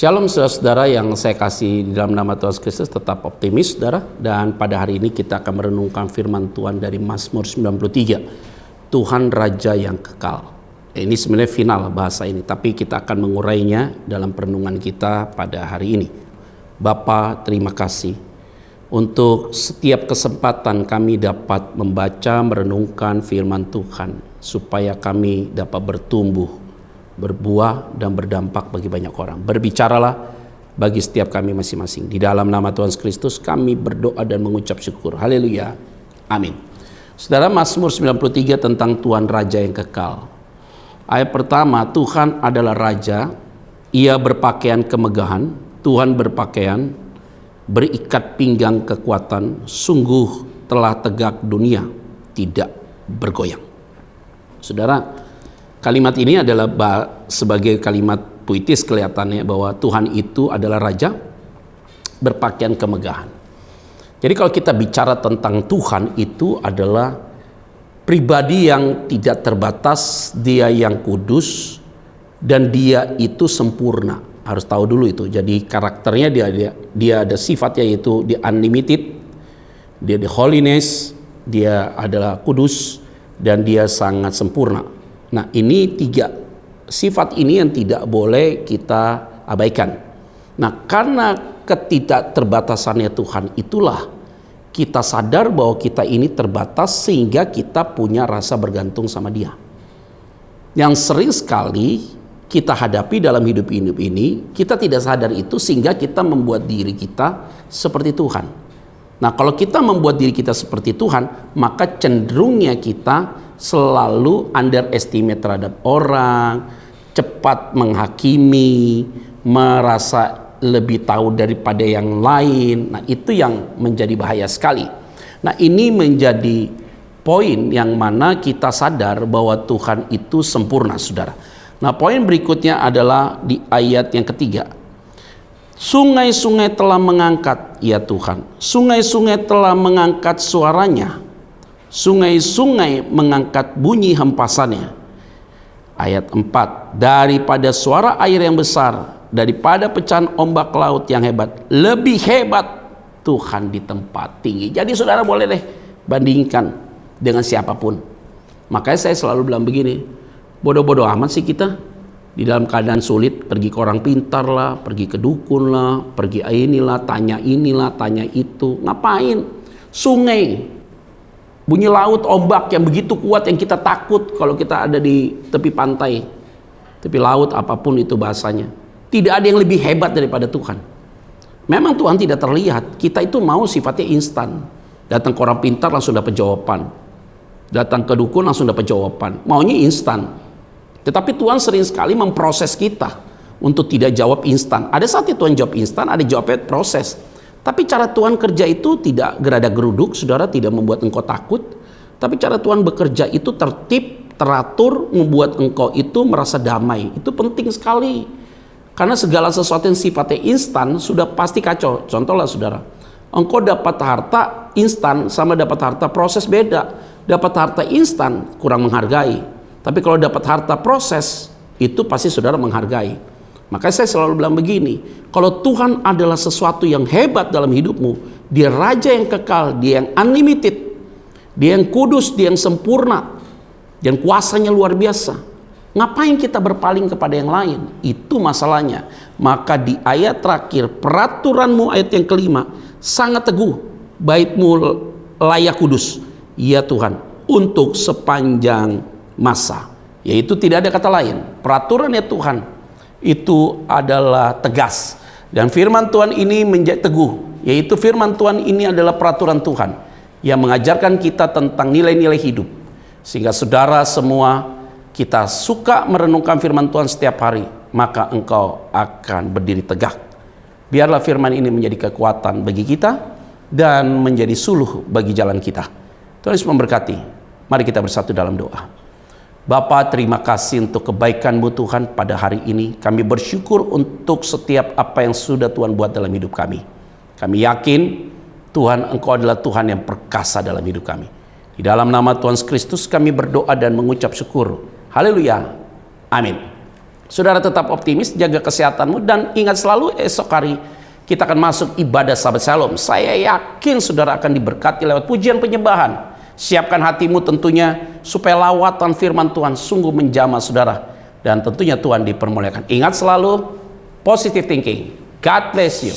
Shalom saudara-saudara yang saya kasih di dalam nama Tuhan Yesus Kristus, tetap optimis saudara. Dan pada hari ini kita akan merenungkan firman Tuhan dari Mazmur 93, Tuhan Raja yang kekal. Ini sebenarnya final bahasa ini, tapi kita akan mengurainya dalam perenungan kita pada hari ini. Bapa, terima kasih untuk setiap kesempatan kami dapat membaca, merenungkan firman Tuhan, supaya kami dapat bertumbuh, berbuah dan berdampak bagi banyak orang. Berbicaralah bagi setiap kami masing-masing. Di dalam nama Tuhan Yesus Kristus kami berdoa dan mengucap syukur. Haleluya. Amin. Saudara, Mazmur 93 tentang Tuhan Raja yang kekal. Ayat pertama, Tuhan adalah Raja, Ia berpakaian kemegahan, Tuhan berpakaian, berikat pinggang kekuatan, sungguh telah tegak dunia, tidak bergoyang. Saudara, kalimat ini adalah sebagai kalimat puitis kelihatannya bahwa Tuhan itu adalah Raja berpakaian kemegahan. Jadi kalau kita bicara tentang Tuhan, itu adalah pribadi yang tidak terbatas, Dia yang kudus, dan Dia itu sempurna. Harus tahu dulu itu. Jadi karakternya dia ada sifatnya, yaitu the unlimited, dia the holiness, Dia adalah kudus, dan Dia sangat sempurna. Nah, ini tiga sifat ini yang tidak boleh kita abaikan. Nah, karena ketidakterbatasannya Tuhan, itulah kita sadar bahwa kita ini terbatas, sehingga kita punya rasa bergantung sama Dia. Yang sering sekali kita hadapi dalam hidup ini, kita tidak sadar itu, sehingga kita membuat diri kita seperti Tuhan. Nah, kalau kita membuat diri kita seperti Tuhan, maka cenderungnya kita selalu underestimate terhadap orang, cepat menghakimi, merasa lebih tahu daripada yang lain. Nah, itu yang menjadi bahaya sekali. Nah, ini menjadi poin yang mana kita sadar bahwa Tuhan itu sempurna, saudara. Nah, poin berikutnya adalah di ayat yang ketiga. Sungai-sungai telah mengangkat, ya Tuhan, sungai-sungai telah mengangkat suaranya, sungai-sungai mengangkat bunyi hempasannya. Ayat 4, daripada suara air yang besar, daripada pecahan ombak laut yang hebat, lebih hebat Tuhan di tempat tinggi. Jadi saudara boleh deh bandingkan dengan siapapun. Makanya saya selalu bilang begini, bodoh-bodoh amat sih kita di dalam keadaan sulit, pergi ke orang pintar lah, pergi ke dukun lah, pergi inilah, tanya itu. Ngapain? Sungai, bunyi laut, ombak yang begitu kuat yang kita takut kalau kita ada di tepi pantai, tepi laut, apapun itu bahasanya. Tidak ada yang lebih hebat daripada Tuhan. Memang Tuhan tidak terlihat. Kita itu mau sifatnya instan. Datang ke orang pintar langsung dapat jawaban. Datang ke dukun langsung dapat jawaban. Maunya instan. Tetapi Tuhan sering sekali memproses kita untuk tidak jawab instan. Ada saatnya Tuhan jawab instan, ada jawabnya proses. Tapi cara Tuhan kerja itu tidak geradak geruduk, saudara, tidak membuat engkau takut. Tapi cara Tuhan bekerja itu tertib, teratur, membuat engkau itu merasa damai. Itu penting sekali. Karena segala sesuatu yang sifatnya instan sudah pasti kacau. Contohlah saudara, engkau dapat harta instan sama dapat harta proses beda. Dapat harta instan kurang menghargai. Tapi kalau dapat harta proses, itu pasti saudara menghargai. Makanya saya selalu bilang begini, kalau Tuhan adalah sesuatu yang hebat dalam hidupmu, Dia Raja yang kekal, Dia yang unlimited, Dia yang kudus, Dia yang sempurna, dan kuasanya luar biasa. Ngapain kita berpaling kepada yang lain? Itu masalahnya. Maka di ayat terakhir, peraturanmu ayat yang kelima, sangat teguh, baitmu layak kudus, ya Tuhan, untuk sepanjang masa. Yaitu tidak ada kata lain, peraturannya Tuhan itu adalah tegas, dan firman Tuhan ini menjadi teguh. Yaitu firman Tuhan ini adalah peraturan Tuhan yang mengajarkan kita tentang nilai-nilai hidup, sehingga saudara semua kita suka merenungkan firman Tuhan setiap hari, maka engkau akan berdiri tegak. Biarlah firman ini menjadi kekuatan bagi kita dan menjadi suluh bagi jalan kita. Tuhan Yesus memberkati. Mari kita bersatu dalam doa. Bapa, terima kasih untuk kebaikan-Mu Tuhan pada hari ini. Kami bersyukur untuk setiap apa yang sudah Tuhan buat dalam hidup kami. Kami yakin Tuhan, Engkau adalah Tuhan yang perkasa dalam hidup kami. Di dalam nama Tuhan Kristus kami berdoa dan mengucap syukur. Haleluya. Amin. Saudara tetap optimis, jaga kesehatanmu, dan ingat selalu esok hari kita akan masuk ibadah Sabat Shalom. Saya yakin saudara akan diberkati lewat pujian penyembahan. Siapkan hatimu tentunya supaya lawatan firman Tuhan sungguh menjamah saudara. Dan tentunya Tuhan dipermuliakan. Ingat selalu positive thinking. God bless you.